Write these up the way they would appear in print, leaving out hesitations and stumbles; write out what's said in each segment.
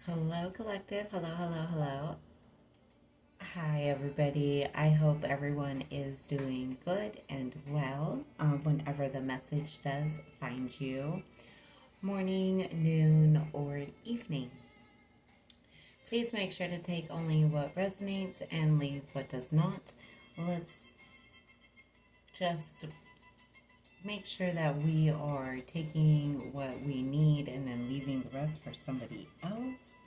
Hello, collective. Hello, hello, hello. Hi, everybody. I hope everyone is doing good and well whenever the message does find you, morning, noon, or evening. Please make sure to take only what resonates and leave what does not. Let's just make sure that we are taking what we need and then leaving the rest for somebody else.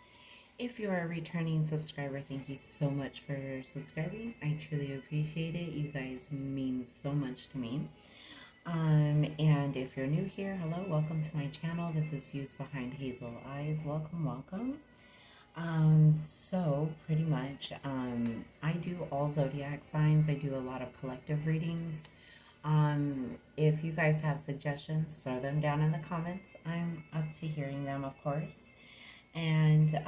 If you're a returning subscriber, thank you so much for subscribing. I truly appreciate it. You guys mean so much to me. And if you're new here, hello, welcome to my channel. This is Views Behind Hazel Eyes. Welcome, welcome. So pretty much, I do all zodiac signs. I do a lot of collective readings. If you guys have suggestions, throw them down in the comments. I'm up to hearing them, of course. And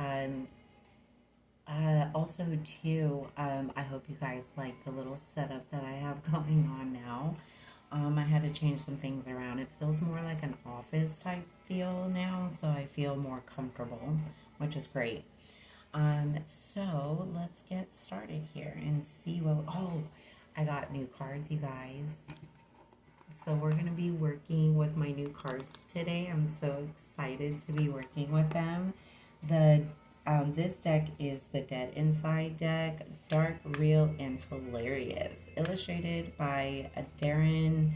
also, too, I hope you guys like the little setup that I have going on now. I had to change some things around. It feels more like an office type feel now, so I feel more comfortable, which is great. So let's get started here and see what. Oh, I got new cards, you guys. So we're going to be working with my new cards today. I'm so excited to be working with them. This deck is the Dead Inside deck, dark, real, and hilarious. Illustrated by Darren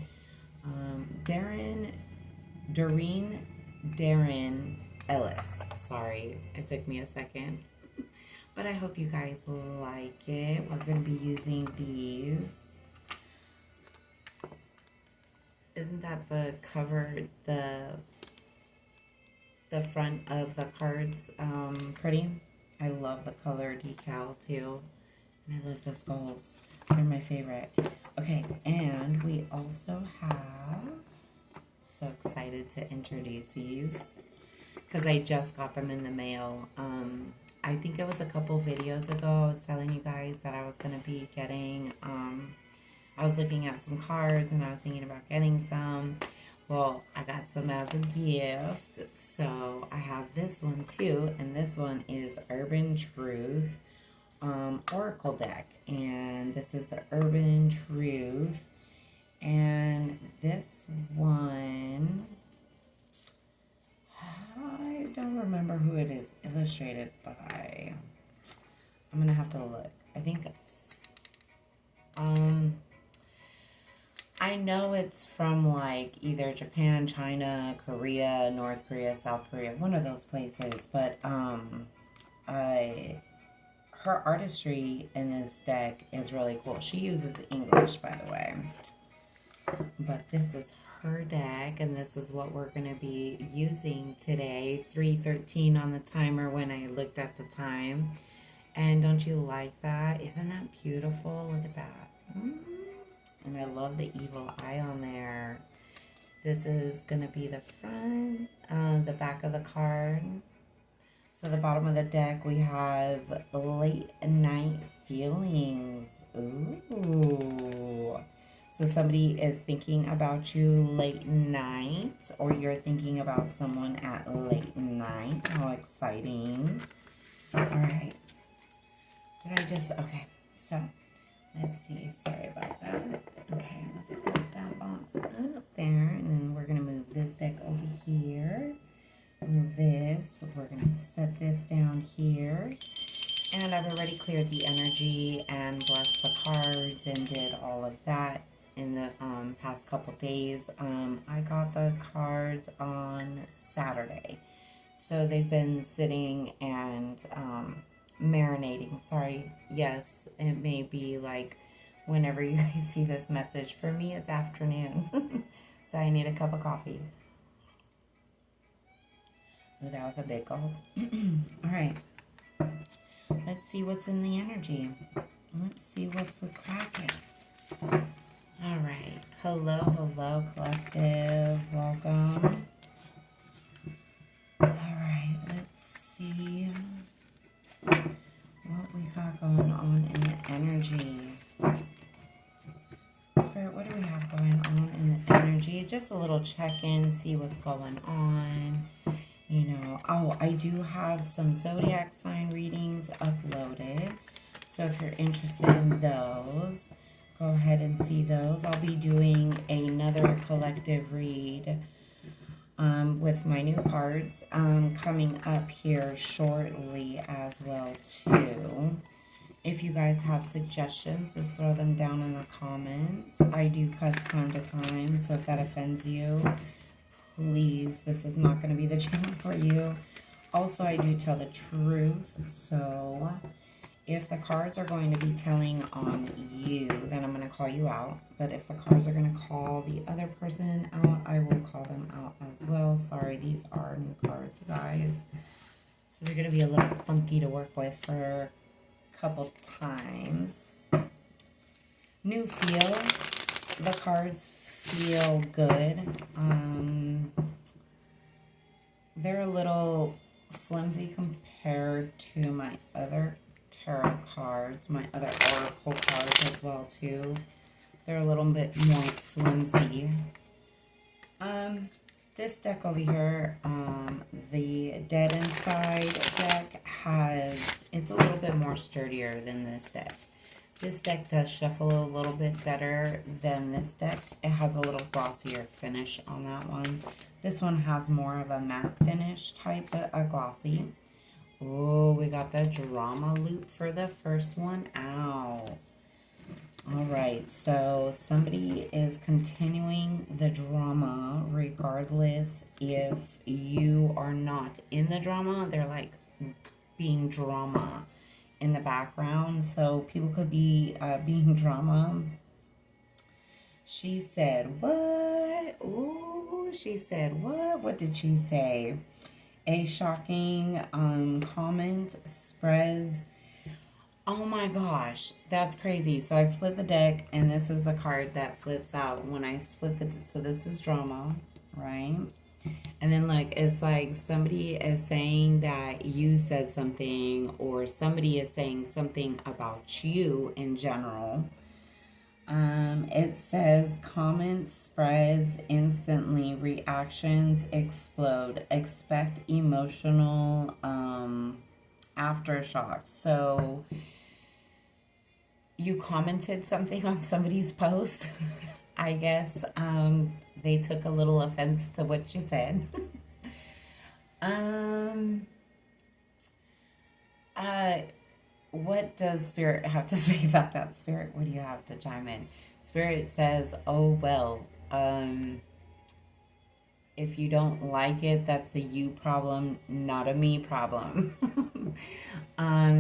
Ellis. Sorry, it took me a second. But I hope you guys like it. We're going to be using these. Isn't that the cover, the front of the cards pretty? I love the color decal too. And I love the skulls. They're my favorite. Okay, and we also have, so excited to introduce these because I just got them in the mail. I think it was a couple videos ago I was telling you guys that I was going to be getting, I was looking at some cards and I was thinking about getting some. Well, I got some as a gift, so I have this one too, and this one is Urban Truth Oracle deck, and this is the Urban Truth, and this one, I don't remember who it is illustrated by. I'm gonna have to look. I think it's, I know it's from like either Japan, China, Korea, North Korea, South Korea, one of those places. But her artistry in this deck is really cool. She uses English, by the way. But this is her deck, and this is what we're going to be using today. 3:13 on the timer when I looked at the time. And don't you like that? Isn't that beautiful? Look at that. And I love the evil eye on there. This is going to be the front, the back of the card. So the bottom of the deck, we have late night feelings. Ooh. So somebody is thinking about you late night, or you're thinking about someone at late night. How exciting. All right. Did I just, okay. So let's see. Sorry about that. Okay, let's close that box up there. And then we're going to move this deck over here. Move this. So we're going to set this down here. And I've already cleared the energy and blessed the cards and did all of that in the past couple days. I got the cards on Saturday. So they've been sitting and marinating. Sorry. Yes, it may be like whenever you guys see this message. For me, it's afternoon. So I need a cup of coffee. Oh, that was a big gulp. All right. Let's see what's in the energy. Let's see what's the cracking. All right. Hello, hello, collective. Welcome. All right. Let's see what we got going on in the energy. Spirit, what do we have going on in the energy? Just a little check-in, see what's going on. You know, oh, I do have some zodiac sign readings uploaded. So if you're interested in those, go ahead and see those. I'll be doing another collective read with my new cards coming up here shortly as well too. If you guys have suggestions, just throw them down in the comments. I do cuss time to time, so if that offends you, please, this is not going to be the channel for you. Also, I do tell the truth, so if the cards are going to be telling on you, then I'm going to call you out. But if the cards are going to call the other person out, I will call them out as well. Sorry, these are new cards, you guys. So they're going to be a little funky to work with for a couple times. New feel. The cards feel good. They're a little flimsy compared to my other tarot cards, my other oracle cards as well too. They're a little bit more flimsy. This deck over here, the Dead Inside deck it's a little bit more sturdier than this deck. This deck does shuffle a little bit better than this deck. It has a little glossier finish on that one. This one has more of a matte finish type, but a glossy. Oh, we got the drama loop for the first one out. All right, so somebody is continuing the drama regardless if you are not in the drama. They're like being drama in the background, so people could be being drama. She said, what? Ooh, she said, what? What did she say? A shocking comment spreads. Oh my gosh, that's crazy. So I split the deck, and this is the card that flips out when I split the... So this is drama, right? And then, like, it's like somebody is saying that you said something, or somebody is saying something about you in general. It says, comments spreads instantly, reactions explode, expect emotional aftershock. So you commented something on somebody's post, I guess. They took a little offense to what you said. What does Spirit have to say about that? Spirit, what do you have to chime in? Spirit says, oh, well, if you don't like it, that's a you problem, not a me problem.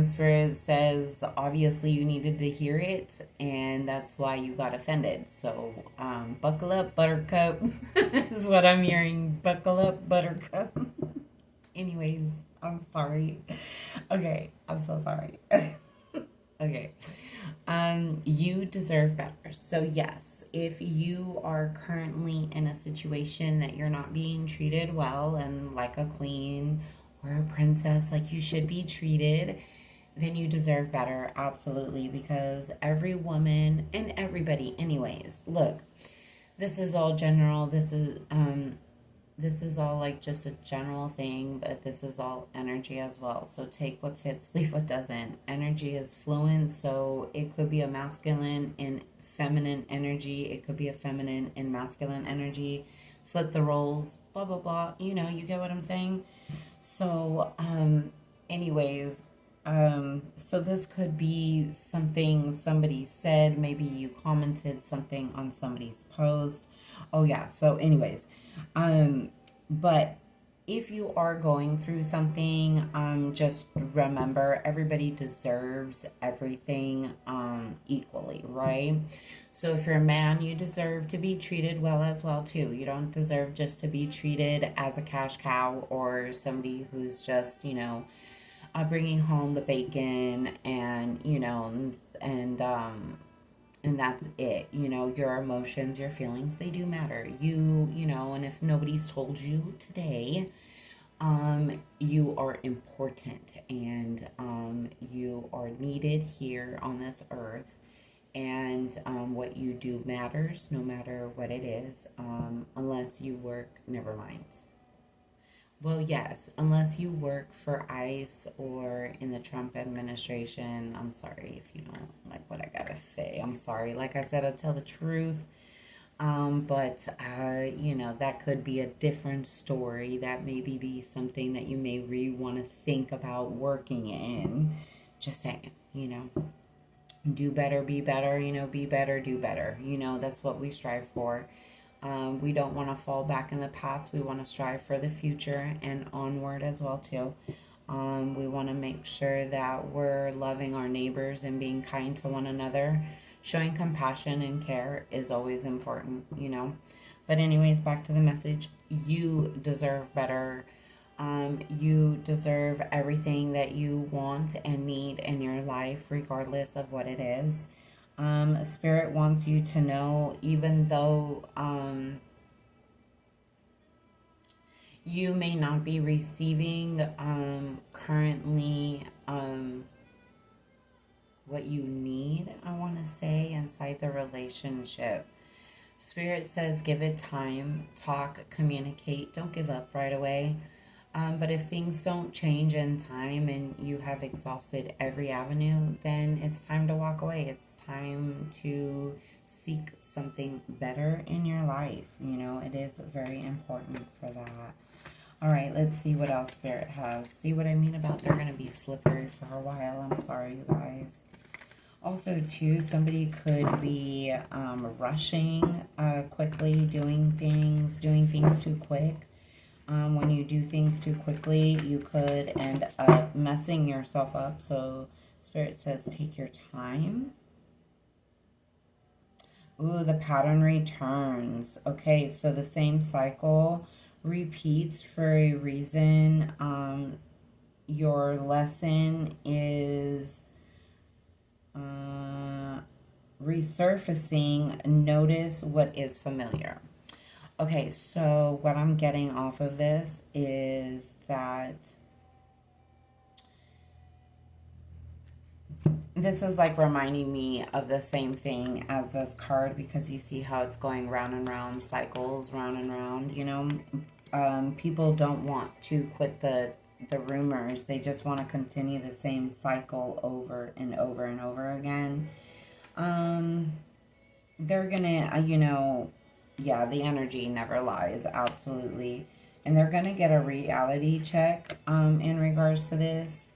Spirit says, obviously you needed to hear it, and that's why you got offended. So, buckle up, Buttercup, is what I'm hearing. Buckle up, Buttercup. Anyways, I'm sorry. Okay, I'm so sorry. Okay. You deserve better. So yes, if you are currently in a situation that you're not being treated well and like a queen or a princess, like you should be treated, then you deserve better. Absolutely. Because every woman and everybody, anyways, look, this is all general. This is all like just a general thing, but this is all energy as well. So take what fits, leave what doesn't. Energy is fluent, so it could be a masculine and feminine energy. It could be a feminine and masculine energy. Flip the roles, blah, blah, blah. You know, you get what I'm saying? So, anyways, so this could be something somebody said. Maybe you commented something on somebody's post. Oh, yeah. So, anyways, but if you are going through something, just remember everybody deserves everything, equally, right? So if you're a man, you deserve to be treated well as well, too. You don't deserve just to be treated as a cash cow or somebody who's just, bringing home the bacon and, and that's it. Your emotions, your feelings, they do matter. And if nobody's told you today, you are important, and you are needed here on this earth, and what you do matters no matter what it is, unless you work, never mind. Well, yes, unless you work for ICE or in the Trump administration. I'm sorry if you don't like what I gotta say. I'm sorry. Like I said, I tell the truth. But that could be a different story. That maybe be something that you may really want to think about working in. Just saying, do better, be better, be better, do better. That's what we strive for. We don't want to fall back in the past. We want to strive for the future and onward as well too. We want to make sure that we're loving our neighbors and being kind to one another. Showing compassion and care is always important. But anyways, back to the message. You deserve better. You deserve everything that you want and need in your life, regardless of what it is. Spirit wants you to know, even though you may not be receiving currently what you need, I want to say, inside the relationship. Spirit says give it time, talk, communicate, don't give up right away. But if things don't change in time and you have exhausted every avenue, then it's time to walk away. It's time to seek something better in your life. It is very important for that. All right, let's see what else Spirit has. See what I mean about they're going to be slippery for a while. I'm sorry, you guys. Also, too, somebody could be rushing quickly, doing things too quick. When you do things too quickly, you could end up messing yourself up. So, Spirit says take your time. Ooh, the pattern returns. Okay, so the same cycle repeats for a reason. Your lesson is resurfacing. Notice what is familiar. Okay, so what I'm getting off of this is that this is like reminding me of the same thing as this card, because you see how it's going round and round, cycles, round and round. People don't want to quit the rumors. They just want to continue the same cycle over and over and over again. They're gonna, yeah, the energy never lies, absolutely. And they're gonna get a reality check in regards to this.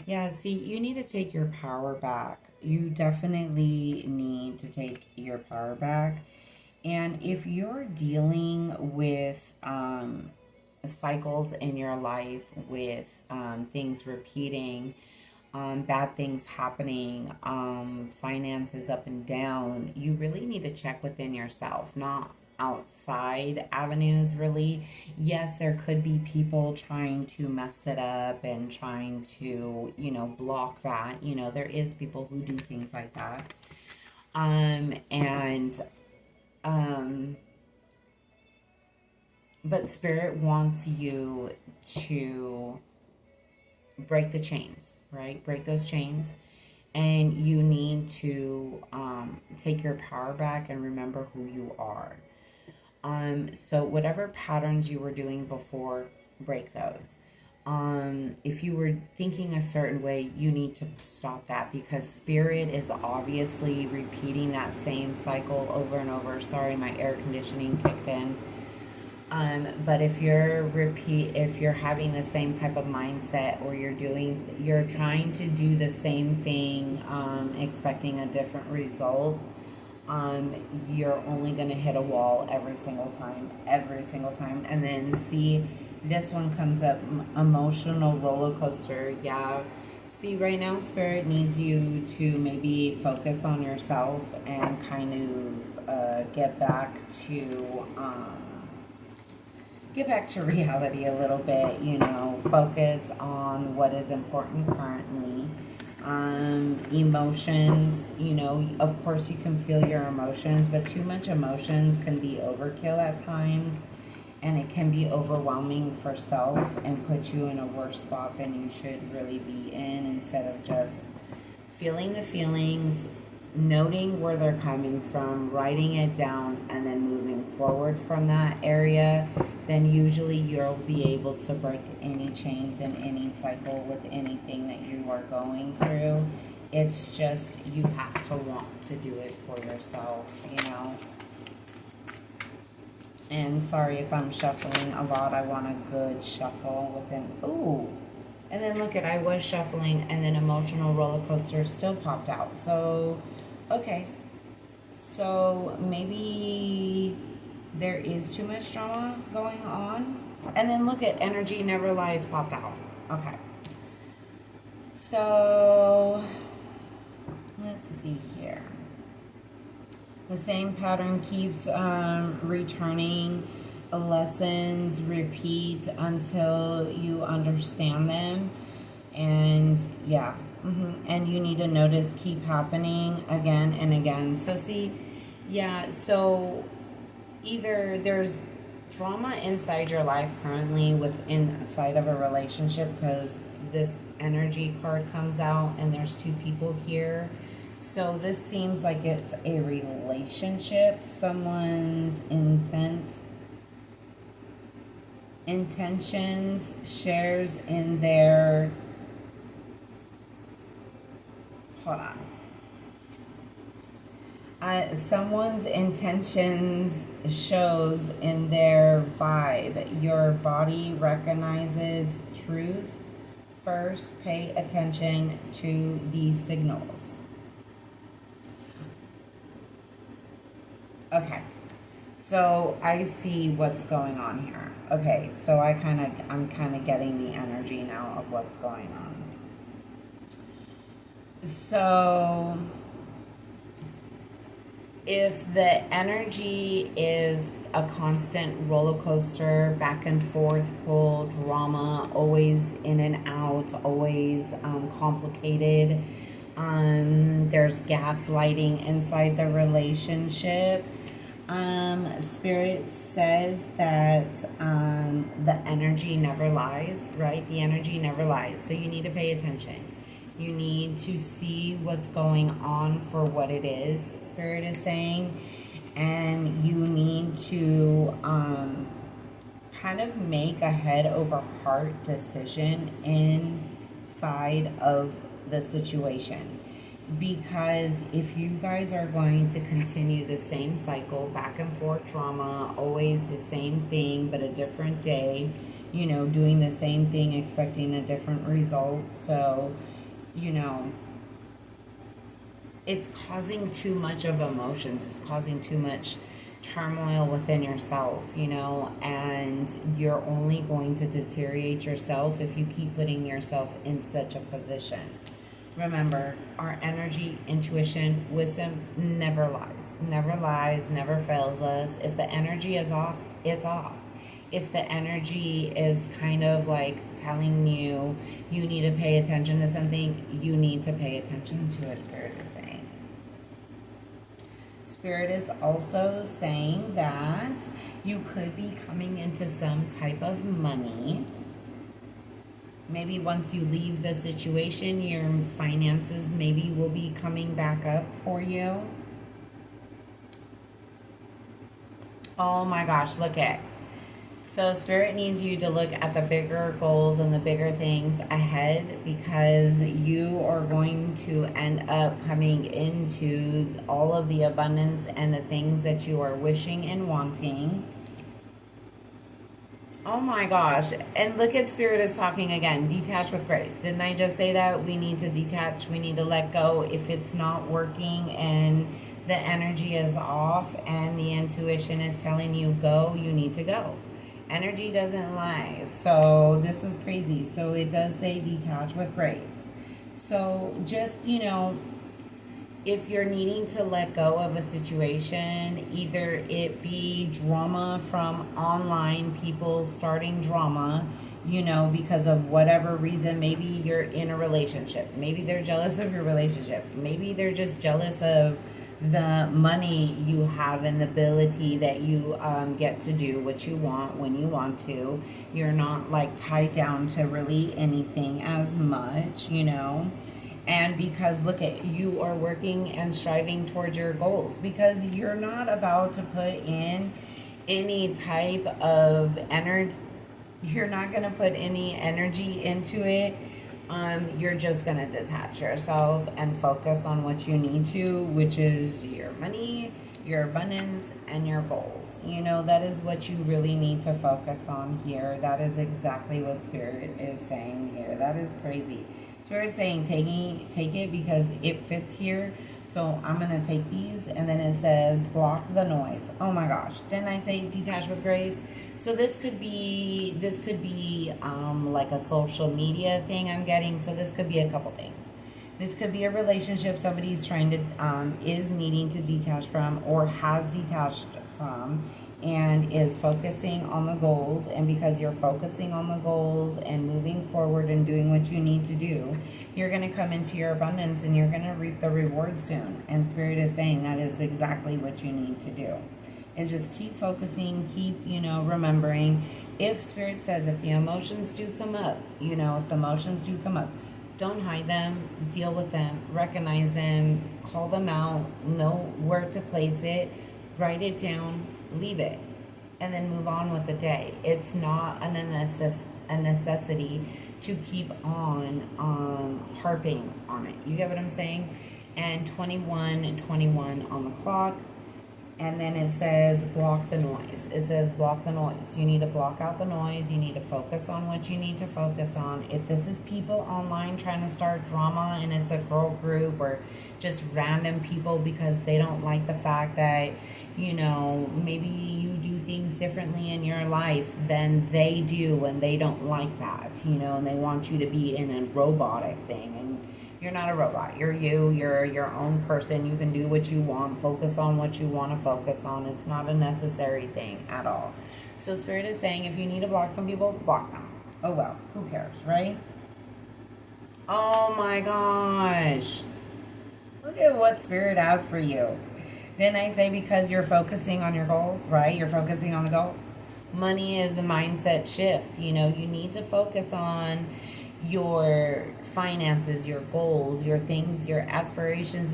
Yeah, see, you need to take your power back. You definitely need to take your power back. And if you're dealing with cycles in your life, with things repeating, bad things happening, finances up and down, you really need to check within yourself, not outside avenues, really. Yes, there could be people trying to mess it up and trying to, block that. There is people who do things like that. But Spirit wants you to break the chains, right? Break those chains. And you need to take your power back and remember who you are. So whatever patterns you were doing before, break those. If you were thinking a certain way, you need to stop that, because Spirit is obviously repeating that same cycle over and over. Sorry, my air conditioning kicked in. But if you're having the same type of mindset, or you're trying to do the same thing, expecting a different result, you're only going to hit a wall every single time. And then see, this one comes up, emotional roller coaster. Yeah. See, right now, Spirit needs you to maybe focus on yourself and kind of get back to reality a little bit, focus on what is important currently. Emotions, of course you can feel your emotions, but too much emotions can be overkill at times, and it can be overwhelming for self and put you in a worse spot than you should really be in, instead of just feeling the feelings, noting where they're coming from, writing it down, and then moving forward from that area, then usually you'll be able to break any chains in any cycle with anything that you are going through. It's just you have to want to do it for yourself, you know. And sorry if I'm shuffling a lot. I want a good shuffle within. Ooh. And then look at, I was shuffling and then emotional roller coaster still popped out. So, okay. So maybe there is too much drama going on. And then look at energy never lies popped out. Okay. So, let's see here. The same pattern keeps returning. Lessons repeat until you understand them. And yeah, and you need to notice keep happening again and again. So see, yeah, so either there's drama inside your life currently inside of a relationship, because this energy card comes out and there's two people here. So this seems like it's a relationship. Someone's intentions shares in their, hold on. Someone's intentions shows in their vibe. Your body recognizes truth. First, pay attention to these signals. Okay, so I see what's going on here. Okay, so I'm kind of getting the energy now of what's going on. So if the energy is a constant roller coaster, back and forth pull, drama, always in and out, always complicated, there's gaslighting inside the relationship. Spirit says that the energy never lies, right? The energy never lies. So you need to pay attention. You need to see what's going on for what it is, Spirit is saying. And you need to kind of make a head over heart decision inside of the situation. Because if you guys are going to continue the same cycle, back and forth drama, always the same thing but a different day, you know, doing the same thing expecting a different result, so, you know, it's causing too much of emotions, it's causing too much turmoil within yourself, you know, and you're only going to deteriorate yourself if you keep putting yourself in such a position. Remember, our energy, intuition, wisdom never lies, never fails us. If the energy is off, it's off. If the energy is kind of like telling you you need to pay attention to something, you need to pay attention to it, Spirit is saying. Spirit is also saying that you could be coming into some type of money. Maybe once you leave the situation, your finances maybe will be coming back up for you. Oh my gosh, look at. So Spirit needs you to look at the bigger goals and the bigger things ahead, because you are going to end up coming into all of the abundance and the things that you are wishing and wanting. Oh my gosh. And look at Spirit is talking again. Detach with grace. Didn't I just say that? We need to detach. We need to let go. If it's not working and the energy is off and the intuition is telling you go, you need to go. Energy doesn't lie. So this is crazy. So it does say detach with grace. So just, you know, if you're needing to let go of a situation, either it be drama from online people starting drama, you know, because of whatever reason. Maybe you're in a relationship. Maybe they're jealous of your relationship. Maybe they're just jealous of the money you have and the ability that you get to do what you want when you want to. You're not like tied down to really anything as much, you know. And because look at, you are working and striving towards your goals, because you're not about to put in any type of energy. You're not going to put any energy into it. You're just going to detach yourself and focus on what you need to, which is your money, your abundance, and your goals. You know, that is what you really need to focus on here. That is exactly what Spirit is saying here. That is crazy. Spirit saying take it because it fits here. So I'm going to take these, and then it says block the noise. Oh my gosh. Didn't I say detach with grace? So this could be like a social media thing I'm getting. So this could be a couple things. This could be a relationship somebody's trying to, is needing to detach from or has detached from, and is focusing on the goals. And because you're focusing on the goals and moving forward and doing what you need to do, you're going to come into your abundance and you're going to reap the reward soon. And Spirit is saying that is exactly what you need to do. Is just keep focusing, keep, remembering. If Spirit says, if the emotions do come up, if the emotions do come up, don't hide them, deal with them, recognize them, call them out, know where to place it, write it down, leave it, and then move on with the day. It's not a necessity to keep on harping on it. You get what I'm saying? And 21 on the clock. And then it says block the noise. It says block the noise. You need to block out the noise. You need to focus on what you need to focus on. If this is people online trying to start drama and it's a girl group or just random people because they don't like the fact that, maybe you do things differently in your life than they do, and they don't like that, and they want you to be in a robotic thing. And you're not a robot. You're you. You're your own person. You can do what you want. Focus on what you want to focus on. It's not a necessary thing at all. So Spirit is saying if you need to block some people, block them. Oh well, who cares, right? Oh my gosh. Look at what Spirit has for you. Then I say because you're focusing on your goals, right? You're focusing on the goals. Money is a mindset shift. You need to focus on your finances, your goals, your things, your aspirations,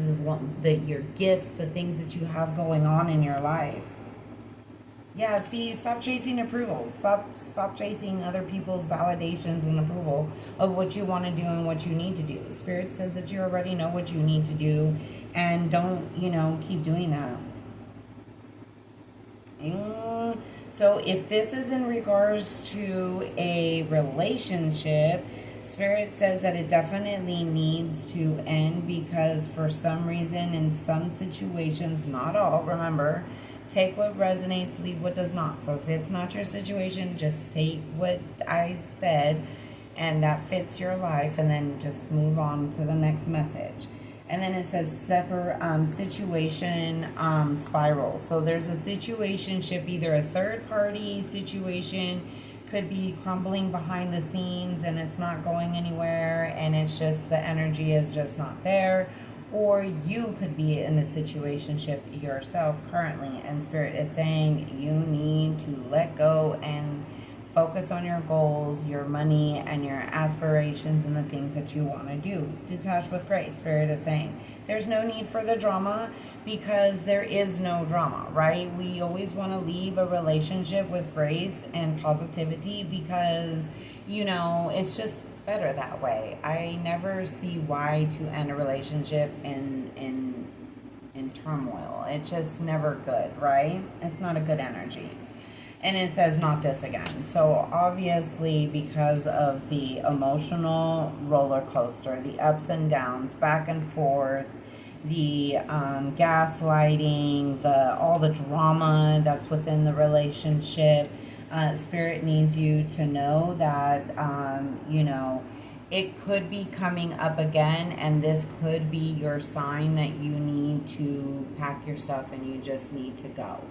your gifts, the things that you have going on in your life. Yeah, see, stop chasing approval. Stop chasing other people's validations and approval of what you want to do and what you need to do. Spirit says that you already know what you need to do, and don't, keep doing that. So if this is in regards to a relationship, Spirit says that it definitely needs to end, because for some reason, in some situations, not all, remember, take what resonates, leave what does not. So if it's not your situation, just take what I said and that fits your life, and then just move on to the next message. And then it says situation spiral. So there's a situationship, either a third party situation, could be crumbling behind the scenes and it's not going anywhere, and it's just the energy is just not there. Or you could be in a situationship yourself currently, and Spirit is saying you need to let go and focus on your goals, your money, and your aspirations and the things that you want to do. Detach with grace. Spirit is saying there's no need for the drama, because there is no drama, right? We always want to leave a relationship with grace and positivity, because, it's just better that way. I never see why to end a relationship in turmoil. It's just never good, right? It's not a good energy. And it says not this again. So obviously, because of the emotional roller coaster, the ups and downs, back and forth, the gaslighting, all the drama that's within the relationship, Spirit needs you to know that, it could be coming up again, and this could be your sign that you need to pack your stuff and you just need to go.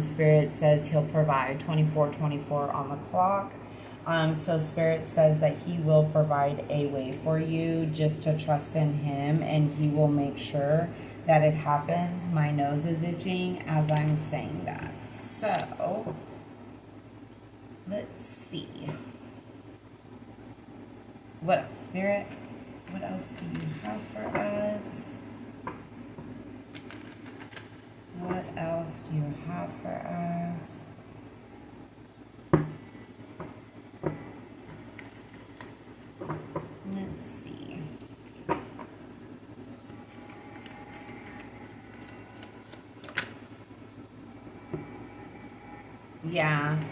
Spirit says He'll provide 24 on the clock. So Spirit says that He will provide a way for you, just to trust in Him, and He will make sure that it happens. My nose is itching as I'm saying that. So let's see. What else, Spirit? What else do you have for us? What else do you have for us? Let's see. Yeah.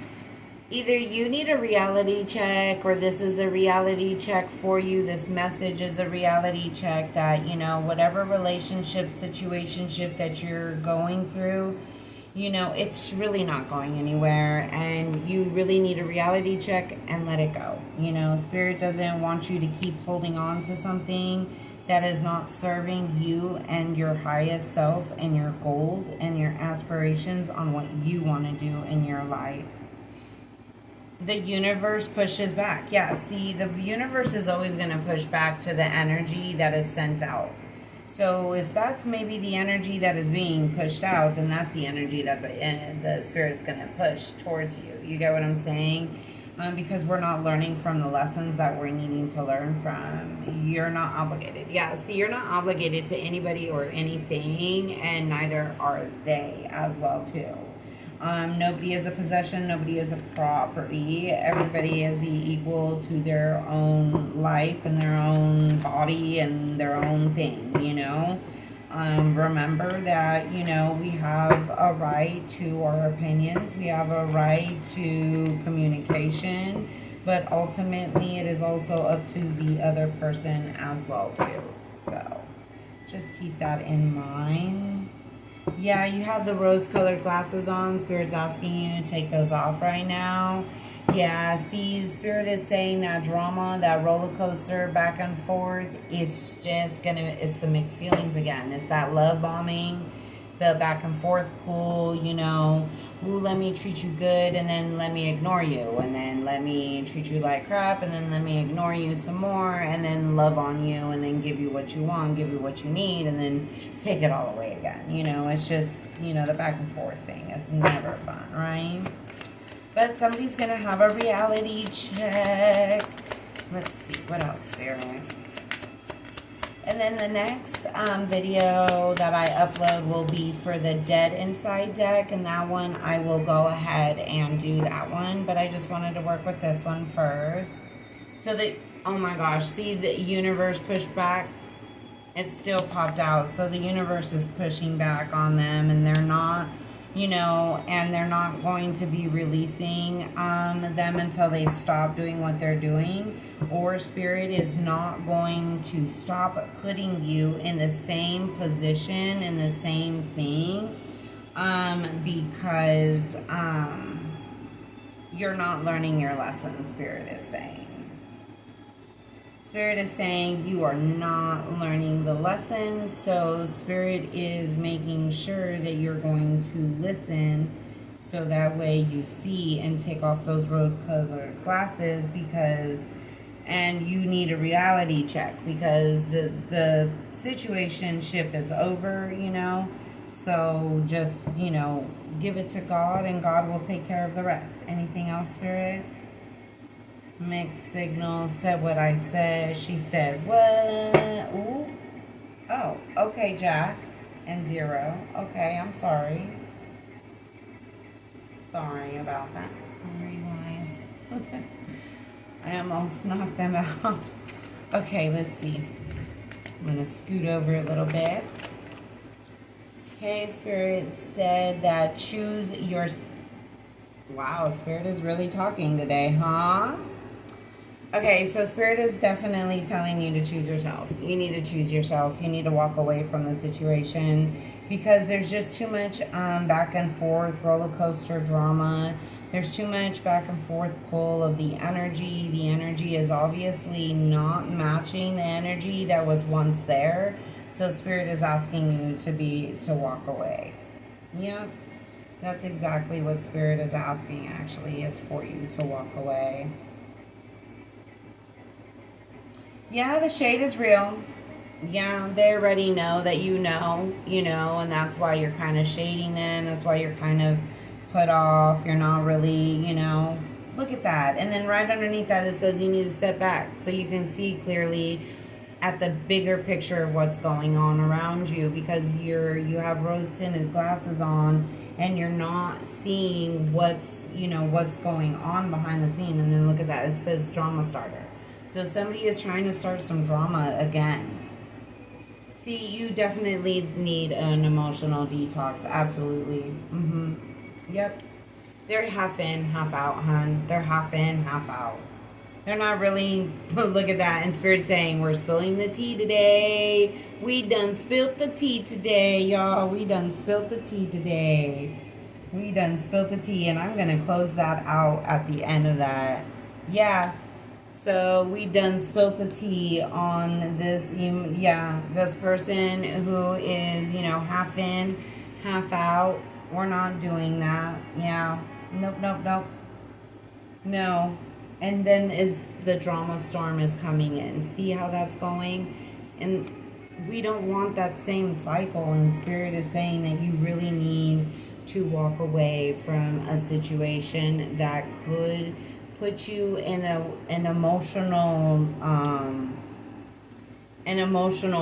Either you need a reality check or this is a reality check for you. This message is a reality check that, you know, whatever relationship, situationship that you're going through, you know, it's really not going anywhere and you really need a reality check and let it go. You know, Spirit doesn't want you to keep holding on to something that is not serving you and your highest self and your goals and your aspirations on what you want to do in your life. The universe pushes back. Yeah, see, the universe is always going to push back to the energy that is sent out. So if that's maybe the energy that is being pushed out, then that's the energy that the spirit's going to push towards you. You get what I'm saying? Because we're not learning from the lessons that we're needing to learn from. You're not obligated. Yeah, see, you're not obligated to anybody or anything, and neither are they as well, too. Nobody is a possession. Nobody is a property. Everybody is equal to their own life and their own body and their own thing, you know. Remember that, you know, we have a right to our opinions. We have a right to communication. But ultimately, it is also up to the other person as well, too. So, just keep that in mind. Yeah, you have the rose-colored glasses on. Spirit's asking you to take those off right now. Yeah, see, Spirit is saying that drama, that roller coaster back and forth, it's just it's the mixed feelings again. It's that love bombing, the back and forth pull, you know. Ooh, let me treat you good and then let me ignore you. And then let me treat you like crap and then let me ignore you some more and then love on you and then give you what you want, give you what you need and then take it all away again. You know, it's just, you know, the back and forth thing. It's never fun, right? But somebody's going to have a reality check. Let's see, what else, Spirit? And then the next video that I upload will be for the Dead Inside deck. And that one, I will go ahead and do that one. But I just wanted to work with this one first. So that, oh my gosh, see the universe pushed back? It still popped out. So the universe is pushing back on them. And they're not, you know, and they're not going to be releasing them until they stop doing what they're doing. Or Spirit is not going to stop putting you in the same position, in the same thing, because you're not learning your lesson, Spirit is saying. Spirit is saying you are not learning the lesson, so Spirit is making sure that you're going to listen so that way you see and take off those rose-colored glasses and you need a reality check because the situationship is over, you know. So just, you know, give it to God and God will take care of the rest. Anything else, Spirit? Mixed signals, said what I said. She said what? Ooh. Oh, okay, Jack. And 0. Okay, I'm sorry. Sorry about that. Sorry, guys. I almost knocked them out. Okay, let's see. I'm going to scoot over a little bit. Okay, Spirit said that choose your... Wow, Spirit is really talking today, huh? Okay, so Spirit is definitely telling you to choose yourself. You need to choose yourself. You need to walk away from the situation because there's just too much back and forth, roller coaster drama. There's too much back and forth pull of the energy. The energy is obviously not matching the energy that was once there. So Spirit is asking you to walk away. Yeah, that's exactly what Spirit is asking actually, is for you to walk away. Yeah, the shade is real. Yeah, they already know that you know, and that's why you're kind of shading them. That's why you're kind of put off. You're not really, look at that. And then right underneath that, it says you need to step back so you can see clearly at the bigger picture of what's going on around you, because you have rose tinted glasses on and you're not seeing what's what's going on behind the scene. And then look at that, it says drama starter. So somebody is trying to start some drama again. See, you definitely need an emotional detox. Absolutely. Yep. They're half in, half out, hun. They're half in, half out. They're not really, look at that. And Spirit saying, we're spilling the tea today. We done spilt the tea today, y'all. We done spilt the tea today. We done spilt the tea. And I'm going to close that out at the end of that. Yeah. So we done spilt the tea on this, this person who is, half in, half out. We're not doing that. Yeah. Nope. No. And then it's the drama storm is coming in. See how that's going? And we don't want that same cycle. And Spirit is saying that you really need to walk away from a situation that could put you in an emotional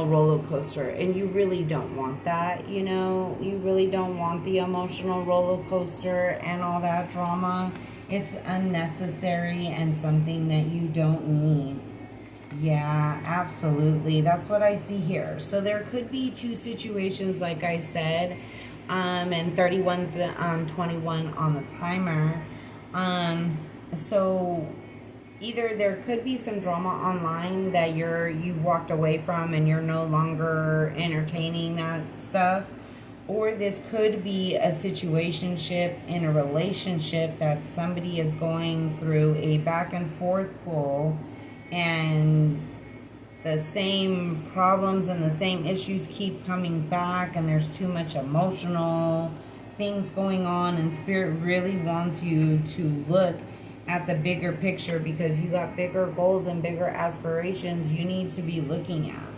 roller coaster. And you really don't want that, You really don't want the emotional roller coaster and all that drama. It's unnecessary and something that you don't need. Yeah, absolutely. That's what I see here. So there could be two situations, like I said, and 21 on the timer. So either there could be some drama online that you've walked away from and you're no longer entertaining that stuff. Or this could be a situationship in a relationship that somebody is going through a back and forth pull, and the same problems and the same issues keep coming back, and there's too much emotional things going on. And Spirit really wants you to look at the bigger picture, because you got bigger goals and bigger aspirations you need to be looking at.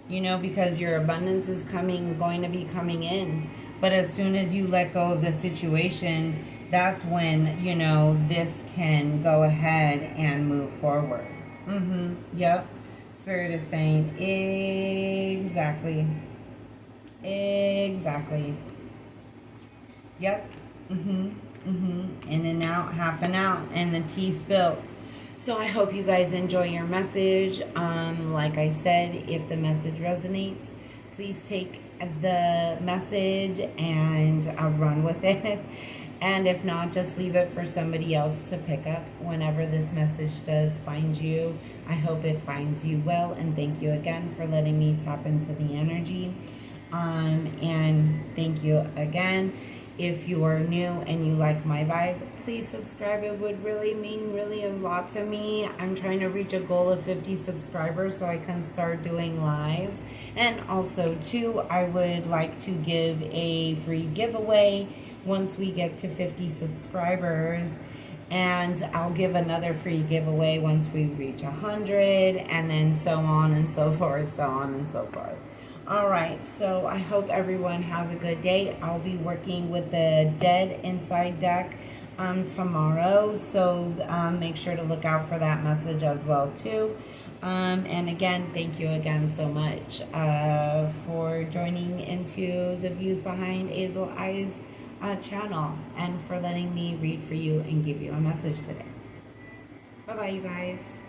Because your abundance is going to be coming in. But as soon as you let go of the situation, that's when, this can go ahead and move forward. Yep. Spirit is saying, exactly. Yep. In and out, half an out, and the tea spilled. So I hope you guys enjoy your message. Like I said, if the message resonates, please take the message and run with it. And if not, just leave it for somebody else to pick up whenever this message does find you. I hope it finds you well. And thank you again for letting me tap into the energy. And thank you again. If you are new and you like my vibe, please subscribe. It would mean a lot to me. I'm trying to reach a goal of 50 subscribers so I can start doing lives. And also, too, I would like to give a free giveaway once we get to 50 subscribers. And I'll give another free giveaway once we reach 100, and then so on and so forth, All right, so I hope everyone has a good day. I'll be working with the Dead Inside deck tomorrow, so make sure to look out for that message as well too. And again, thank you again so much for joining into the Views Behind Hazel Eyes channel, and for letting me read for you and give you a message today. Bye-bye, you guys.